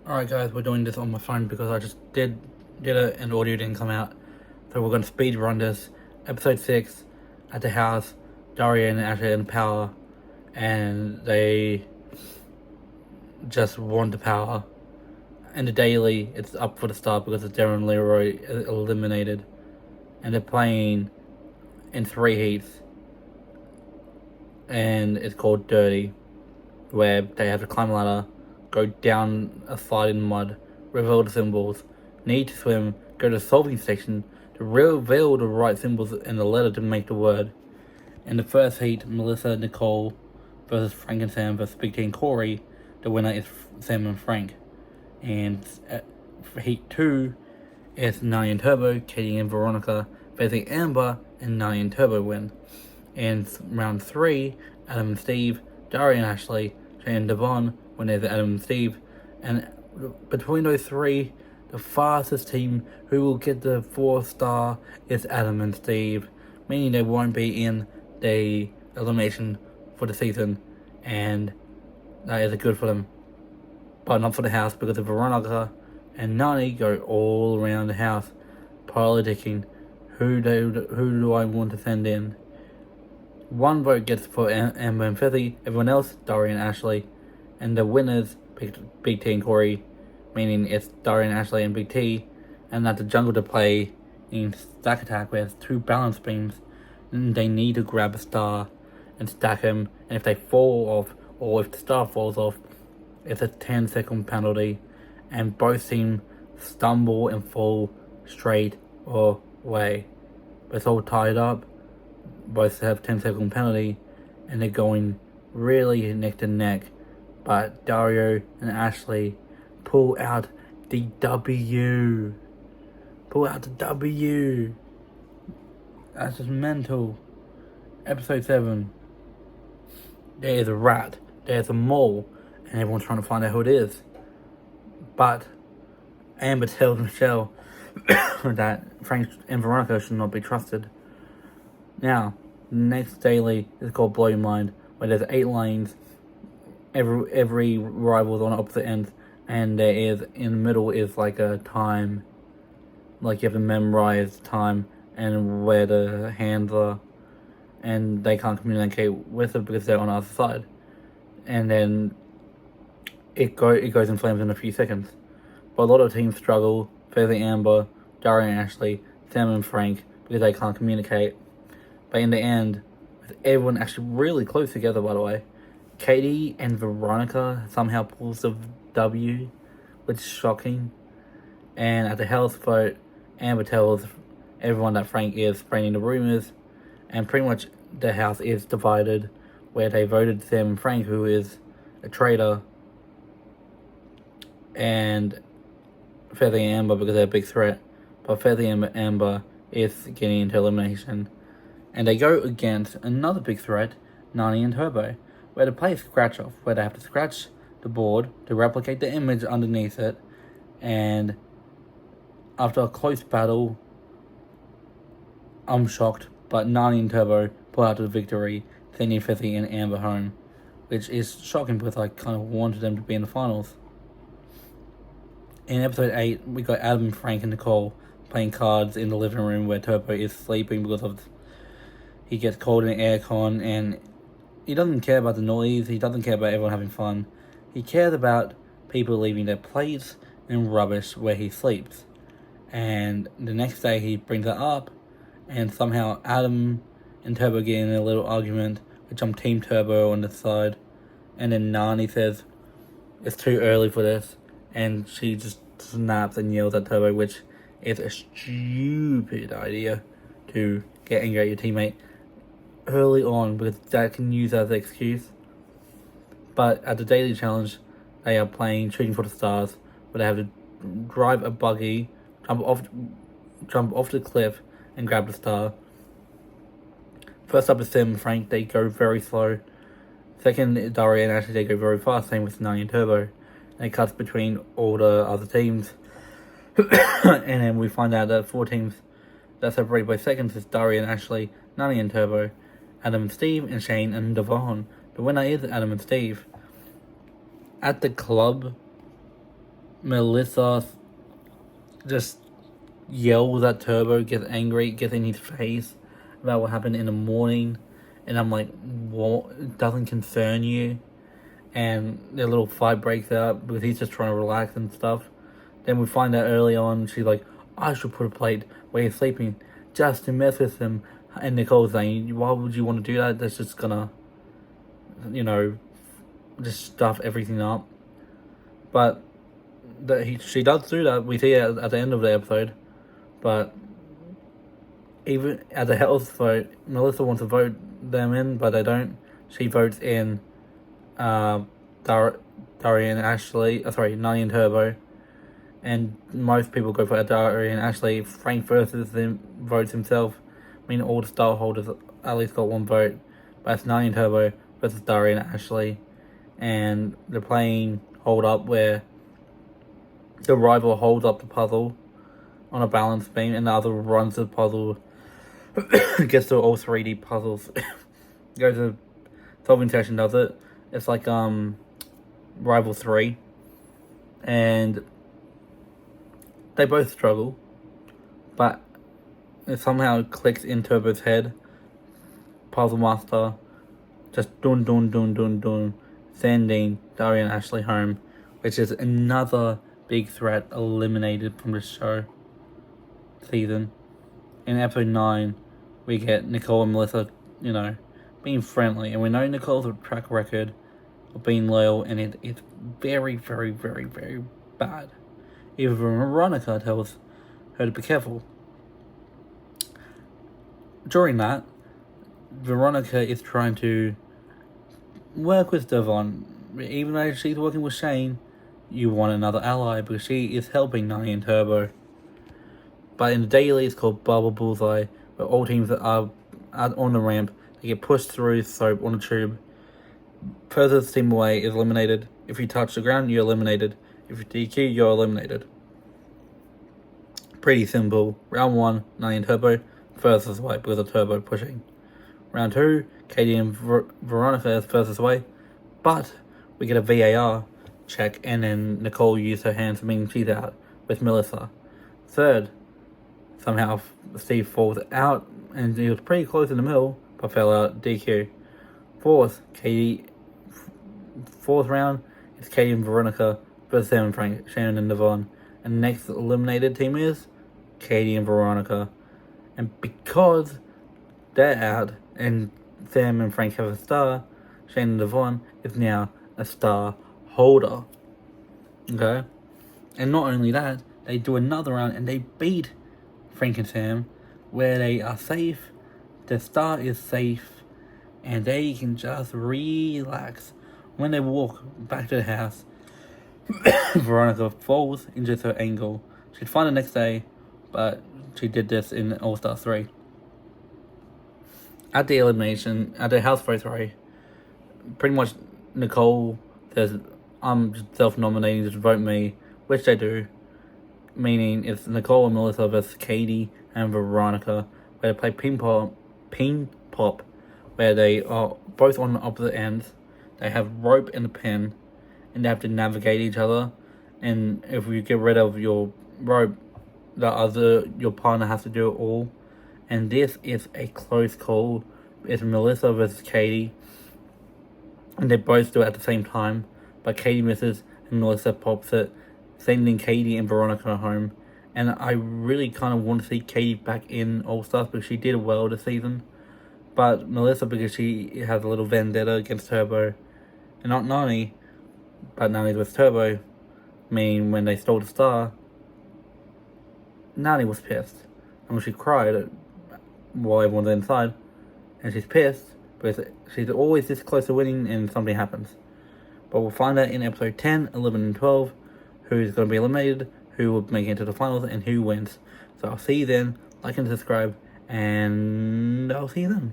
Alright guys, we're doing this on my phone because I just did it and audio didn't come out. So we're going to speed run this. Episode 6, at the house, Dario and Ashley in power, and they just want the power. And the daily, it's up for the start because it's Devin Leroy eliminated. And they're playing in 3 heats. And it's called Dirty, where they have to climb a ladder, go down a slide in mud, reveal the symbols, need to swim, go to the solving station to reveal the right symbols in the letter to make the word. In the first heat, Melissa, Nicole versus Frank and Sam versus Big T and Cory. The winner is Sam and Frank. And for heat 2, it's Nany and Turbo, Katie and Veronica facing Amber, and Nany and Turbo win. In round 3, Adam and Steve, Dario and Ashley, Shane and Devon when there's Adam and Steve. And between those 3, the fastest team who will get the 4-star is Adam and Steve, meaning they won't be in the elimination for the season, and that is good for them. But not for the house, because Veronica and Nany go all around the house politicking who do I want to send in. 1 vote gets for Amber and Fessy, everyone else, Dario and Ashley. And the winners picked Big T and Cory, meaning it's Dario and Ashley and Big T. And at the jungle to play in Stack Attack, where there's 2 balance beams, and they need to grab a star and stack them. And if they fall off, or if the star falls off, it's a 10-second penalty. And both teams stumble and fall straight away. But it's all tied up. Both have 10-second penalty, and they're going really neck to neck. But Dario and Ashley pull out the W. That's just mental. Episode 7. There's a rat. There's a mole. And everyone's trying to find out who it is. But Amber tells Michelle that Frank and Veronica should not be trusted. Now, the next daily is called Blow Your Mind, where there's 8 lanes. Every rival's on opposite ends, and there is, in the middle is like a time. Like you have to memorize time and where the hands are. And they can't communicate with it because they're on the other side. And then it goes in flames in a few seconds. But a lot of teams struggle, facing Amber, Dario and Ashley, Sam and Frank, because they can't communicate. But in the end, with everyone actually really close together, by the way, Katie and Veronica somehow pulls the W, which is shocking. And at the house vote, Amber tells everyone that Frank is spreading the rumors, and pretty much the house is divided, where they voted Sam and Frank, who is a traitor, and Fessy and Amber because they're a big threat. But Fessy and Amber is getting into elimination. And they go against another big threat, Nany and Turbo, where they play scratch off, where they have to scratch the board to replicate the image underneath it. And after a close battle, I'm shocked, but Nany and Turbo pull out the victory, sending Fessy and Amber home, which is shocking because I kind of wanted them to be in the finals. In episode 8, we got Adam, Frank, and Nicole playing cards in the living room where Turbo is sleeping because of he gets cold in the aircon, and he doesn't care about the noise, he doesn't care about everyone having fun. He cares about people leaving their plates and rubbish where he sleeps. And the next day he brings it up, and somehow Adam and Turbo get in a little argument, which I'm Team Turbo on this side. And then Nany says, it's too early for this, and she just snaps and yells at Turbo, which is a stupid idea to get angry at your teammate early on, because that can use as an excuse. But at the daily challenge, they are playing Shooting for the Stars, where they have to drive a buggy, jump off the cliff, and grab the star. First up is Sam and Frank. They go very slow. Second, Dario and Ashley, they go very fast. Same with Nany and Turbo. And it cuts between all the other teams. And then we find out that 4 teams that separate by seconds is Dario and Ashley, Nany and Turbo, Adam and Steve, and Shane and Devon. The winner is Adam and Steve. At the club, Melissa just yells at Turbo, gets angry, gets in his face about what happened in the morning. And I'm like, what? It doesn't concern you? And their little fight breaks out because he's just trying to relax and stuff. Then we find out early on, she's like, I should put a plate where he's sleeping just to mess with him. And Nicole's saying, why would you want to do that? That's just gonna, just stuff everything up. But she does do that. We see it at the end of the episode. But even at the health vote, Melissa wants to vote them in, but they don't. She votes in Dario and Ashley. Nany and Turbo. And most people go for Dario and Ashley. Frank versus them votes himself. I mean, all the star holders at least got one vote. But it's Nany and Turbo versus Dario and Ashley. And they're playing Hold Up, where the rival holds up the puzzle on a balance beam and the other runs the puzzle, gets to all 3D puzzles. Goes to solving session, does it. It's like Rival 3. And they both struggle, but it somehow clicks in Turbo's head. Puzzle Master just dun, sending Dario and Ashley home, which is another big threat eliminated from the show season. In episode 9, we get Nicole and Melissa, being friendly, and we know Nicole's a track record of being loyal, and it's very, very, very, very bad. Even Veronica tells her to be careful. During that, Veronica is trying to work with Devon. Even though she's working with Shane, you want another ally because she is helping Nany and Turbo. But in the daily, it's called Bubble Bullseye, where all teams that are on the ramp, they get pushed through soap on a tube. Furthest team away is eliminated. If you touch the ground, you're eliminated. If you DQ, you're eliminated. Pretty simple. Round 1, Nany and Turbo, furthest away because of Turbo pushing. Round 2, Katie and Veronica is furthest away, but we get a VAR check, and then Nicole used her hands, meaning she's out with Melissa. Third, somehow Steve falls out, and he was pretty close in the middle, but fell out, DQ. Fourth round, it's Katie and Veronica versus Sam and Frank, Shannon and Devon. And the next eliminated team is Katie and Veronica. And because they're out, and Sam and Frank have a star, Shannon and Devon is now a star holder. Okay? And not only that, they do another round and they beat Frank and Sam, where they are safe, the star is safe, and they can just relax. When they walk back to the house, Veronica falls, injures her ankle. She'd find the next day, but she did this in All-Star 3. At the elimination, at the house vote 3, pretty much Nicole says, I'm self-nominating, just vote me, which they do. Meaning it's Nicole and Melissa versus Katie and Veronica, where they play ping pop, where they are both on the opposite ends. They have rope and a pen, and they have to navigate each other. And if you get rid of your rope, your partner has to do it all. And this is a close call. It's Melissa versus Katie, and they both do it at the same time. But Katie misses, and Melissa pops it, sending Katie and Veronica home. And I really kind of want to see Katie back in All-Stars because she did well this season. But Melissa, because she has a little vendetta against Turbo, and not Nany, but Nany's with Turbo, meaning when they stole the star, Nany was pissed. And when she cried while everyone's inside, and she's pissed because she's always this close to winning and something happens. But we'll find out in episode 10, 11, and 12 who's going to be eliminated, who will make it into the finals, and who wins. So I'll see you then. Like and subscribe, and I'll see you then.